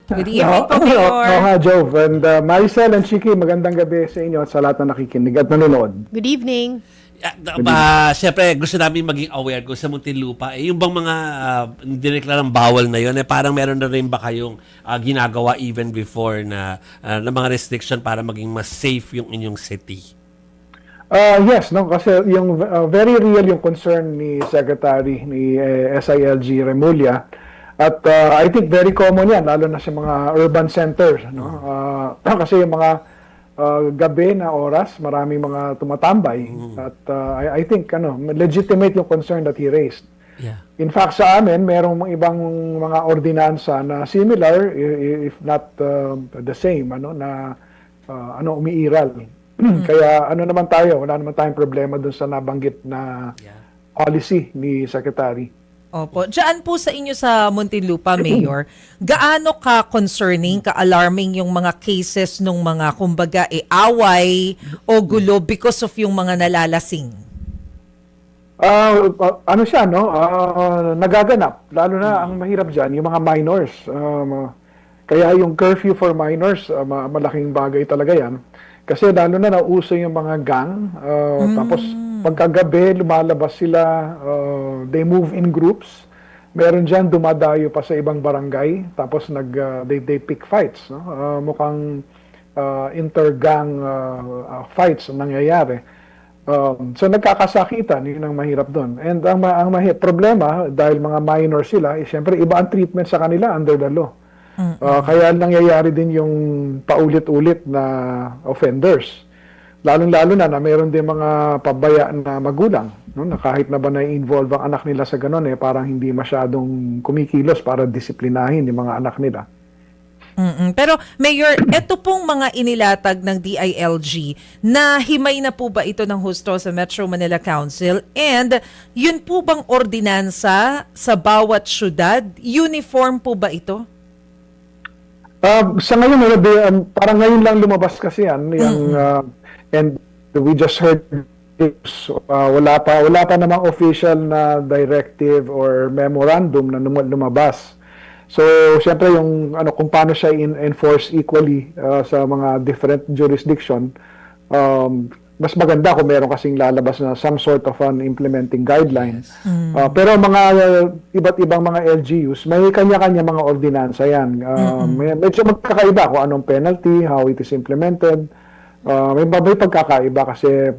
Good evening po, Mayor. Nga, Jove. And Maricel and Chiki, magandang gabi sa inyo at sa lahat na nakikinig at nanonood. Good evening. Siyempre, gusto namin maging aware kung sa Muntinlupa, yung bang mga dineklarang bawal na yun, parang meron na rin ba kayong ginagawa even before na mga restriction para maging mas safe yung inyong city? Yes, no, kasi yung very real yung concern ni Secretary ni SILG Remulla. At I think very common yan, lalo na sa mga urban centers. No? Kasi yung mga gabi na oras, maraming mga tumatambay. At I think legitimate yung concern that he raised. Yeah. In fact, sa amin, merong ibang mga ordinansa na similar, if not the same, na umiiral. Kaya naman tayo, wala naman tayong problema dun sa nabanggit na policy ni Secretary. Opo. Diyan po sa inyo sa Muntinlupa, Mayor, gaano ka-concerning, ka-alarming yung mga cases nung mga, kumbaga, away o gulo because of yung mga nalalasing? Siya, no? Nagaganap. Lalo na ang mahirap dyan, yung mga minors. Kaya yung curfew for minors, malaking bagay talaga yan. Kasi lalo na nauso yung mga gang. Tapos pagkagabi, lumalabas sila. They move in groups. Meron dyan, dumadayo pa sa ibang barangay. Tapos they pick fights. No? Mukhang inter-gang fights ang nangyayari. So nagkakasakitan, yun ang mahirap doon. And ang problema, dahil mga minor sila, siyempre iba ang treatment sa kanila under the law. Kaya nangyayari din yung paulit-ulit na offenders. Lalong-lalo na meron din mga pabaya na magulang. No? Na kahit na ba na-involve ang anak nila sa ganun, parang hindi masyadong kumikilos para disiplinahin yung mga anak nila. Pero Mayor, ito pong mga inilatag ng DILG, na himay na po ba ito ng husto sa Metro Manila Council? And yun po bang ordinansa sa bawat syudad? Uniform po ba ito? Sa ngayon, parang ngayon lang lumabas kasi yan. And we just heard this. Wala pa namang official na directive or memorandum na lumabas. So, siyempre yung kung paano siya enforce equally sa mga different jurisdiction, mas maganda kung meron kasing lalabas na some sort of an implementing guideline. Pero mga iba't ibang mga LGUs, may kanya-kanya mga ordinansa yan. Medyo magkakaiba kung anong penalty, how it is implemented. May pagkakaiba kasi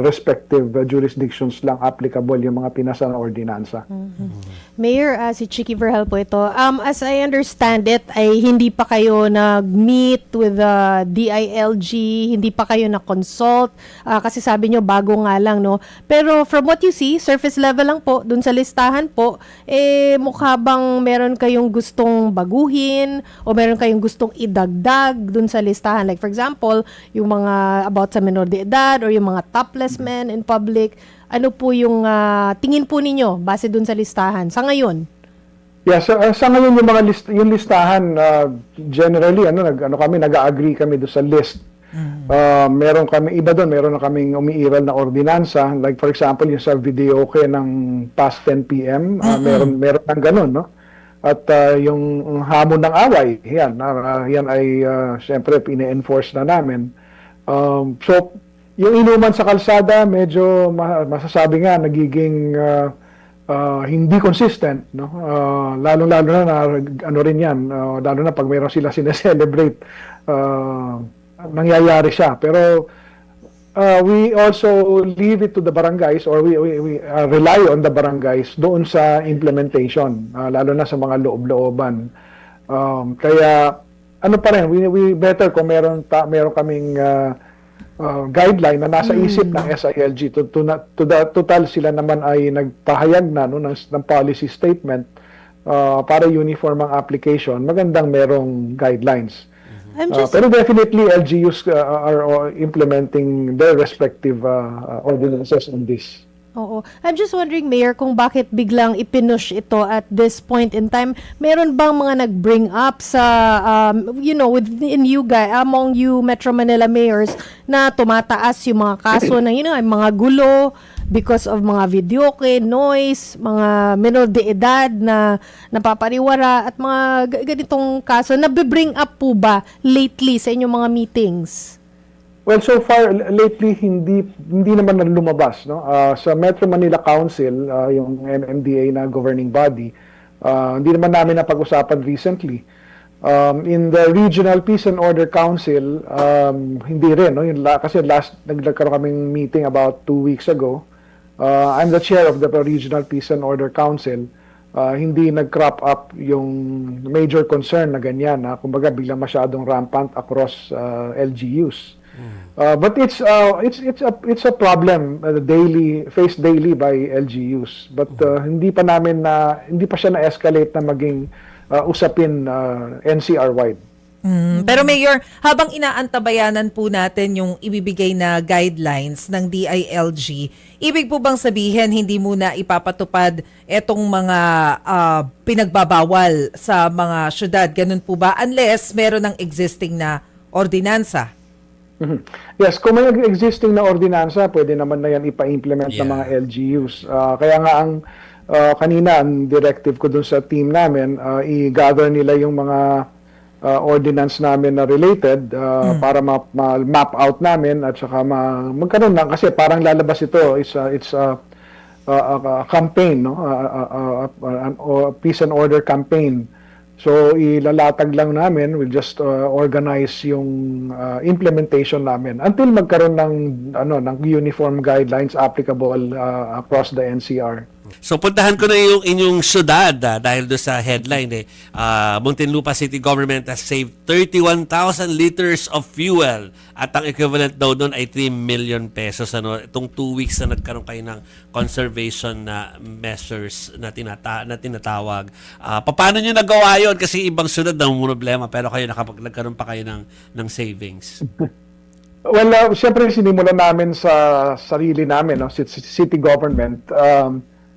respective jurisdictions lang applicable yung mga pinasa na ordinansa. Mayor, si Chiki Verhel po ito. As I understand it, ay hindi pa kayo nag-meet with the DILG, hindi pa kayo na-consult, kasi sabi nyo bago nga lang, no? Pero from what you see, surface level lang po, dun sa listahan po, mukha bang meron kayong gustong baguhin o meron kayong gustong idagdag dun sa listahan? Like for example, yung mga about sa menor de edad or yung mga topless men in public, ano po yung tingin po ninyo base dun sa listahan sa ngayon? Yeah, sa ngayon yung mga yung listahan generally kami nag-agree kami do sa list. Meron kami iba doon, meron na kaming umiiral na ordinansa, like for example yung sa video ng past 10 PM, meron ng ganun, no? At yung hamon ng away, yan ay syempre ine-enforce na namin. So, yung inuman sa kalsada, medyo masasabi nga, nagiging hindi consistent. No? Lalo-lalo na rin yan, lalo na pag mayroon sila sineselebrate, nangyayari siya. Pero we also leave it to the barangays or we rely on the barangays doon sa implementation, lalo na sa mga loob-looban. Kaya pa rin, we better kung meron kaming guideline na nasa isip ng SILG total sila naman ay nagpahayag na ng policy statement para uniform ang application, magandang merong guidelines. Pero definitely LGUs are implementing their respective ordinances on this. Oo. I'm just wondering, Mayor, kung bakit biglang ipinush ito at this point in time. Meron bang mga nag-bring up sa, within you guys, among you Metro Manila mayors, na tumataas yung mga kaso ng, mga gulo, because of mga videoke, noise, mga menor de edad na napapariwara at mga ganitong kaso. Nabe-bring up po ba lately sa inyong mga meetings? Well, so far lately hindi naman na lumabas, no. Sa Metro Manila Council, yung MMDA na governing body, hindi naman namin napag-usapan recently. In the Regional Peace and Order Council, hindi rin, no. Kasi nagkaroon kaming meeting about 2 weeks ago. I'm the chair of the Regional Peace and Order Council. Hindi nag-crop up yung major concern na ganyan, kumbaga biglang masyadong rampant across LGUs. But it's a problem faced daily by LGUs. But hindi pa siya na-escalate na maging usapin NCR wide. Pero Mayor, habang inaantabayanan po natin yung ibibigay na guidelines ng DILG, ibig po bang sabihin hindi muna ipapatupad etong mga pinagbabawal sa mga syudad? Ganun po ba? Unless meron ng existing na ordinansa. Yes, kung may existing na ordinansa, pwede naman na yan ipa-implement ng mga LGUs. Kaya nga kanina ang directive ko dun sa team namin, i-gather nila yung mga ordinance namin na related para map out namin at saka magkaroon na, kasi parang lalabas ito, it's a campaign, no? Peace and order campaign. So ilalatag lang namin, we'll just organize yung implementation namin until magkaroon ng uniform guidelines applicable across the NCR. So puntahan ko na yung inyong syudad dahil do sa headline Muntinlupa City Government has saved 31,000 liters of fuel at ang equivalent daw doon ay 3 million pesos. Itong 2 weeks na nagkaroon kayo ng conservation na measures na tinatawag. Paano nyo nagawa yun? Kasi ibang syudad na problema pero kayo nagkaroon pa kayo ng savings. Well, siyempre sinimulan namin sa sarili namin, no? City government.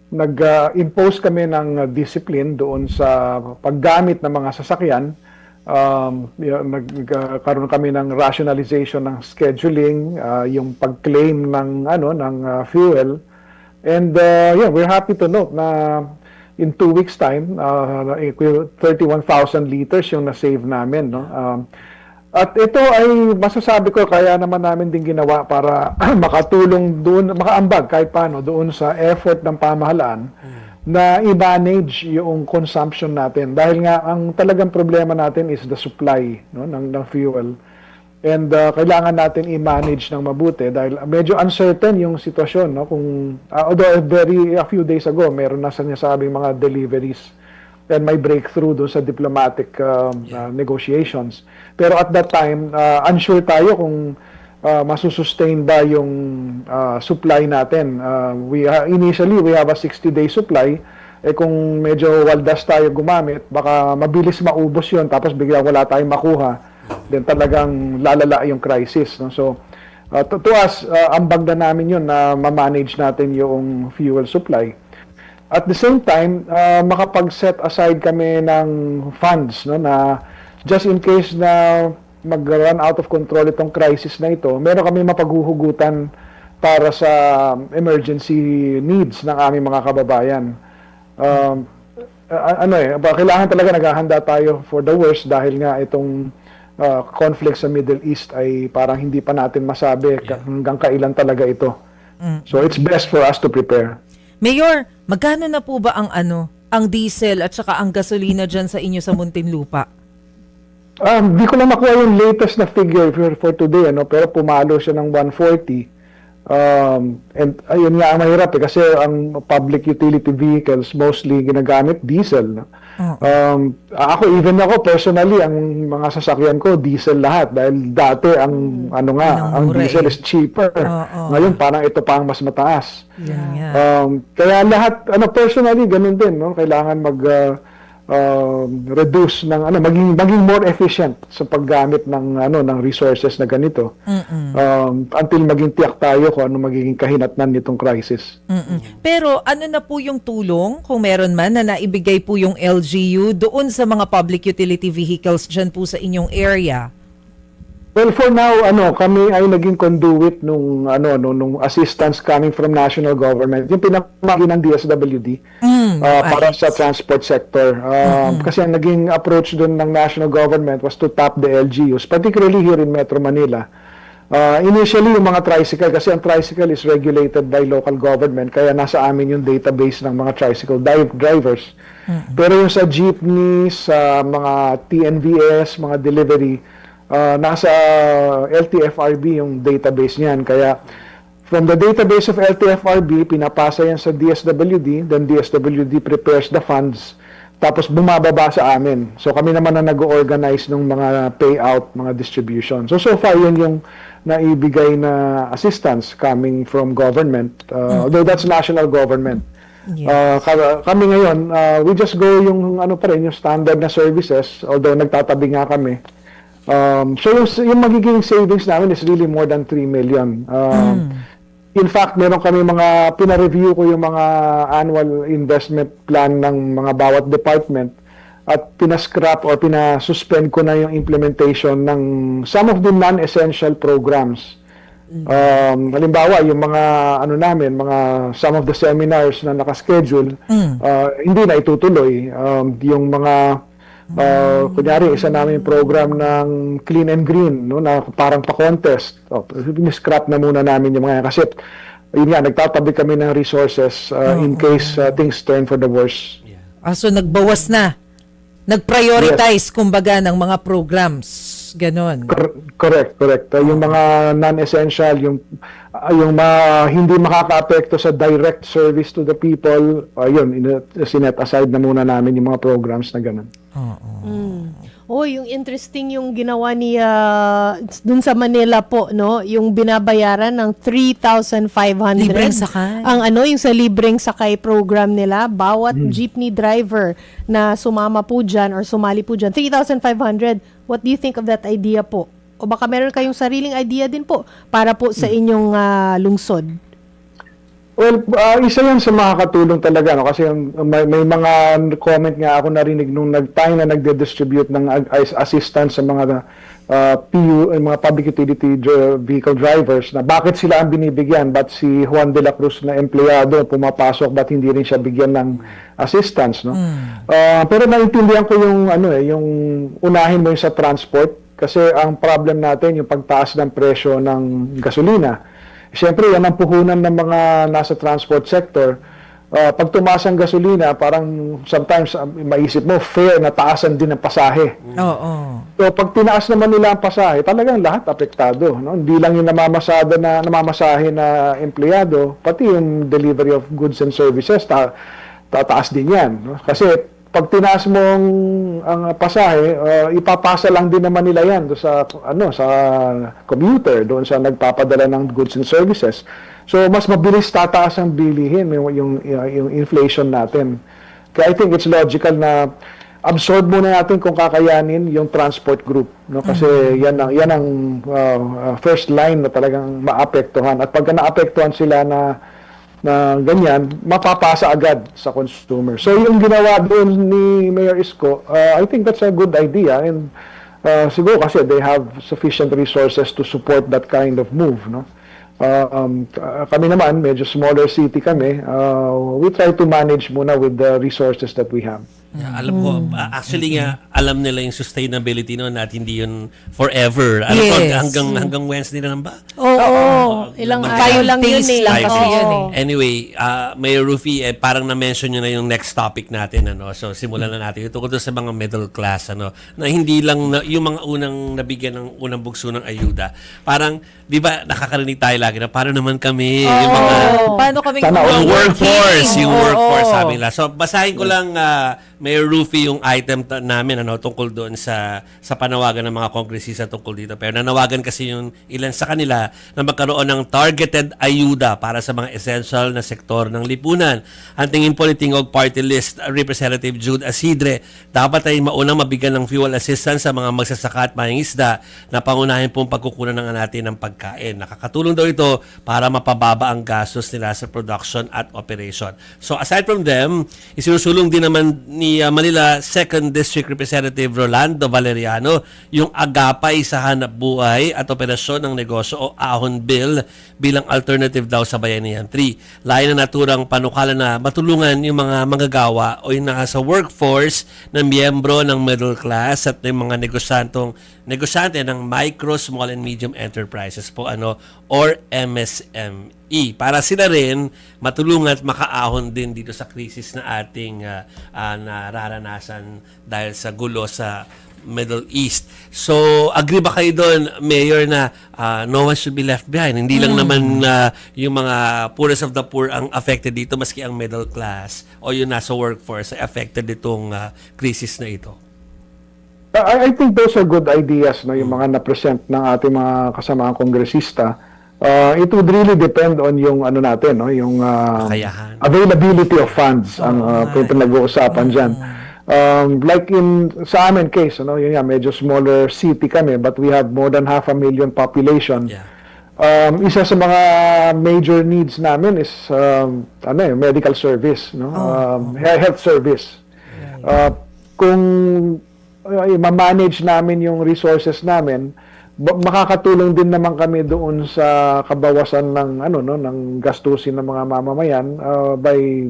Nag-impose kami ng discipline doon sa paggamit ng mga sasakyan. Nagkaroon kami ng rationalization ng scheduling, yung pag-claim ng fuel. And we're happy to note na in 2 weeks time, 31,000 liters yung na-save namin, no? At ito ay masasabi ko kaya naman namin din ginawa para makatulong doon, makaambag kahit paano doon sa effort ng pamahalaan na i-manage yung consumption natin. Dahil nga ang talagang problema natin is the supply, no, ng fuel. And kailangan natin i-manage ng mabuti dahil medyo uncertain yung sitwasyon, no, kung although a few days ago meron na sinasabing mga deliveries and may breakthrough doon sa diplomatic negotiations. Pero at that time, unsure tayo kung masusustain ba yung supply natin. Initially, we have a 60-day supply. Kung medyo waldas tayo gumamit, baka mabilis maubos yun, tapos bigla wala tayong makuha. Then talagang lalala yung crisis. No? So, to us, ambag na namin yun na ma-manage natin yung fuel supply. At the same time, makapag-set aside kami ng funds, no, na just in case na mag-run out of control itong crisis na ito, meron kami mapaghuhugutan para sa emergency needs ng aming mga kababayan. Kailangan talaga naghahanda tayo for the worst dahil nga itong conflict sa Middle East ay parang hindi pa natin masabi hanggang kailan talaga ito. So it's best for us to prepare. Mayor, magkano na po ba ang diesel at saka ang gasolina dyan sa inyo sa Muntinlupa? Di ko lang makuha yung latest na figure for today, pero pumalo siya ng 140. And ayun nga ang mahirap kasi ang public utility vehicles mostly ginagamit diesel. Ako personally, ang mga sasakyan ko diesel lahat dahil dati ang diesel is cheaper. Ngayon parang ito pa ang mas mataas. Kaya lahat personally ganun din, no? Kailangan reduce ng maging more efficient sa paggamit ng resources na ganito. Until maging tiyak tayo kung ano magiging kahinatnan nitong crisis. Pero ano na po yung tulong kung meron man na naibigay po yung LGU doon sa mga public utility vehicles dyan po sa inyong area? Well, for now, kami ay naging conduit nung assistance coming from national government. Yung pinamagi ng DSWD para sa transport sector. Kasi ang naging approach doon ng national government was to tap the LGUs, particularly here in Metro Manila. Initially, yung mga tricycle, kasi ang tricycle is regulated by local government, kaya nasa amin yung database ng mga tricycle drivers. Pero yung sa jeepneys, sa mga TNVS, mga delivery, nasa LTFRB yung database niyan. Kaya from the database of LTFRB, pinapasa yan sa DSWD, then DSWD prepares the funds, tapos bumababa sa amin. So kami naman na nag-organize ng mga payout, mga distribution. So far yun yung naibigay na assistance coming from government, although that's national government. Yes. Kami ngayon, we just go yung yung standard na services, although nagtatabi nga kami. So yung magiging savings namin is really more than 3 million. In fact, meron kami mga pina-review ko yung mga annual investment plan ng mga bawat department at pina-scrap or pina-suspend ko na yung implementation ng some of the non-essential programs. Halimbawa, yung mga some of the seminars na nakaschedule, hindi na itutuloy. Yung mga kunyari, isa namin program ng Clean and Green, na parang pa-contest. Scrap na muna namin yung mga kasi yun nga, nagtatabi kami ng resources in case things turn for the worse. So nagbawas na. Nag-prioritize, kumbaga, ng mga programs. Ganon. Correct. Yung mga non-essential, yung hindi makaka-apekto sa direct service to the people, sinet aside na muna namin yung mga programs na ganun. Yung interesting yung ginawa ni dun sa Manila po, no, yung binabayaran ng 3,500 Libreng sakay. ang yung sa libreng sakay program nila, bawat jeepney driver na sumama po dyan or sumali po dyan, 3,500. What do you think of that idea po? O baka meron kayong sariling idea din po para po sa inyong lungsod? Well, isa yan sa makakatulong talaga, no? Kasi may mga comment nga ako narinig nung time na nagde-distribute ng assistance sa mga PU, mga public utility vehicle drivers, na bakit sila ang binibigyan, ba't si Juan de la Cruz na empleyado pumapasok, ba't hindi rin siya bigyan ng assistance, no? Pero naintindihan ko yung yung unahin mo yung sa transport, kasi ang problem natin yung pagtaas ng presyo ng gasolina. Siyempre, yan ang puhunan ng mga nasa transport sector. Pag tumaas ang gasolina, parang sometimes maisip mo, fair na taasan din ang pasahe. Oo. So, pag tinaas naman nila ang pasahe, talagang lahat apektado. No? Hindi lang yung namamasahe na empleyado, pati yung delivery of goods and services, tataas din yan. No? Kasi pag tinaas mo ang pasahe, ipapasa lang din naman nila yan sa commuter, doon sa nagpapadala ng goods and services. So mas mabilis tataas ang bilihin yung inflation natin. Kaya I think it's logical na absorb muna natin kung kakayanin yung transport group, no? Kasi yan ang first line na talagang maapektuhan, at pagka naapektuhan sila na ganyan, mapapasa agad sa consumer. So yung ginawa doon ni Mayor Isko, I think that's a good idea, and siguro kasi they have sufficient resources to support that kind of move, no? Kami naman, medyo smaller city kami, we try to manage muna with the resources that we have. Yeah, alam ko, actually nga, alam nila yung sustainability noon at hindi yun forever. Alam ko, Yes. hanggang Wednesday na lang ba? Oo. Ilang araw lang yun days eh. lang kasi Oo. yun eh. Anyway, Mayor Rufy, parang na-mention nyo na yung next topic natin. So, simulan na natin. Ito ko doon sa mga middle class, na hindi lang, yung mga unang nabigyan ng unang bugso ng ayuda. Parang, di ba, nakakarinig tayo lagi na, paano naman kami? Yung mga, Paano kami yung workforce, sabi nila. So, basahin ko lang, Mayor Rufy, yung item namin tungkol doon sa panawagan ng mga kongresista tungkol dito. Pero nanawagan kasi yung ilan sa kanila na magkaroon ng targeted ayuda para sa mga essential na sektor ng lipunan. Ang tingin Politingog Party List Representative Jude Asidre, dapat ay maunang mabigyan ng fuel assistance sa mga magsasaka at mangingisda na pangunahin pong pagkukunan ng natin ng pagkain. Nakakatulong daw ito para mapababa ang gastos nila sa production at operation. So aside from them, isinusulong din naman ni ni Manila 2nd District Representative Rolando Valeriano yung agapay sa hanap buhay at operasyon ng negosyo o Ahon Bill bilang alternative daw sa Bayanihan 3. Layo na naturang panukala na matulungan yung mga manggagawa o yung nasa workforce na miyembro ng middle class at yung mga negosyante ng micro, small and medium enterprises po or MSME para sila rin matulungan at makaahon din dito sa krisis na ating nararanasan dahil sa gulo sa Middle East. So, agree ba kayo doon, Mayor, na no one should be left behind? Hindi lang naman yung mga poorest of the poor ang affected dito, maski ang middle class o yung nasa workforce ay affected itong krisis na ito. I think those are good ideas, no, yung mga na-present ng ating mga kasamaang kongresista. It would really depend on yung natin, no, yung Kakayahan. availability of funds ang pinag-uusapan diyan. Like sa amin case, yun nga, medyo smaller city kami but we have more than 500,000 population. Yeah. Isa sa mga major needs namin is medical service, no? Health service. Kung ma-manage namin yung resources namin, makakatulong din naman kami doon sa kabawasan ng ng gastusin ng mga mamamayan by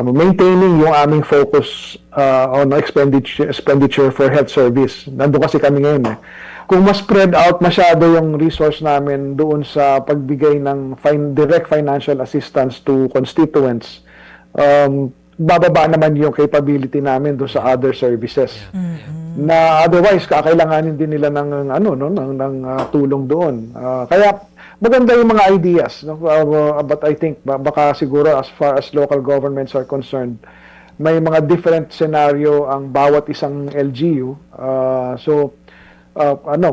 maintaining yung aming focus on expenditure for health service. Nandun kasi kami ngayon eh. Kung mas spread out masyado yung resource namin doon sa pagbigay ng direct financial assistance to constituents, bababa naman yung capability namin doon sa other services. Na otherwise kakailanganin din nila ng tulong doon. Kaya maganda yung mga ideas, no? But I think baka siguro as far as local governments are concerned, may mga different scenario ang bawat isang LGU.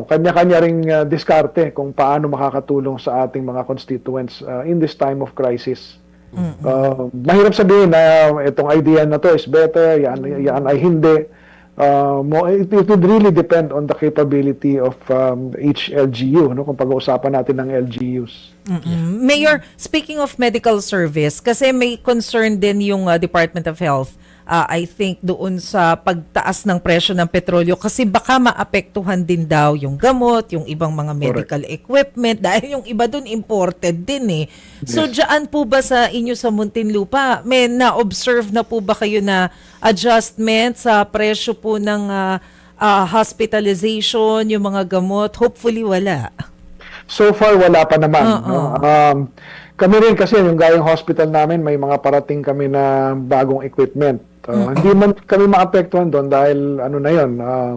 Kanya-kanya ring diskarte kung paano makakatulong sa ating mga constituents in this time of crisis. Mahirap sabihin na itong idea na to is better, yan ay hindi. It would really depend on the capability of each LGU, no? Kung pag-uusapan natin ng LGUs. Mayor, speaking of medical service, kasi may concern din yung Department of Health, I think doon sa pagtaas ng presyo ng petrolyo kasi baka maapektuhan din daw yung gamot, yung ibang mga medical equipment dahil yung iba doon imported din eh. So diyan po ba sa inyo sa Muntinlupa, may na-observe na po ba kayo na adjustment sa presyo po ng hospitalization, yung mga gamot? Hopefully wala. So far, wala pa naman. No? Kami rin kasi, yung gayong hospital namin, may mga parating kami na bagong equipment. Hindi man kami maapektuhan doon dahil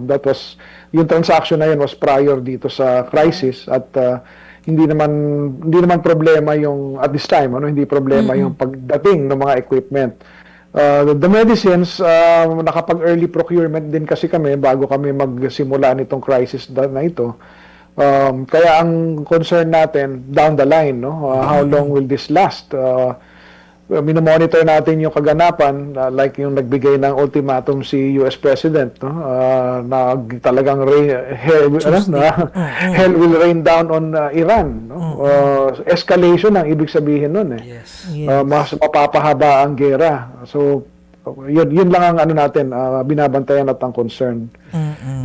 that was, yung transaction na yun was prior dito sa crisis at hindi naman problema yung, at this time, hindi problema yung pagdating ng mga equipment. The medicines, nakapag-early procurement din kasi kami bago kami magsimula nitong crisis na ito. Kaya ang concern natin down the line, how long will this last? Minomonitor natin yung kaganapan, like yung nagbigay ng ultimatum si US President, na talagang hell will rain down on Iran. Escalation ang ibig sabihin nun eh. Yes. Mas mapapahaba ang gera. So yun lang ang natin, binabantayan at ang concern.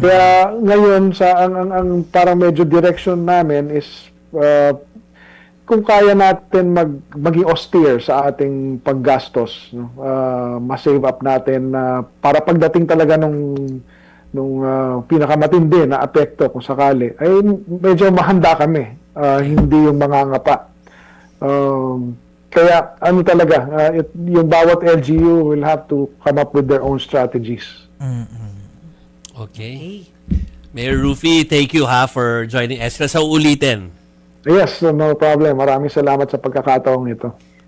Kaya ngayon ang parang medyo direction namin is kung kaya natin maging austere sa ating paggastos, ma-save up natin para pagdating talaga nung pinakamatindi na apekto kung sakali, ay medyo mahanda kami, hindi yung mangangapa. Kaya talaga, yung bawat LGU will have to come up with their own strategies. Okay. Mayor Rufy, thank you for joining us. Sa ulitin. Yes, no problem. Maraming salamat sa pagkakataong ito.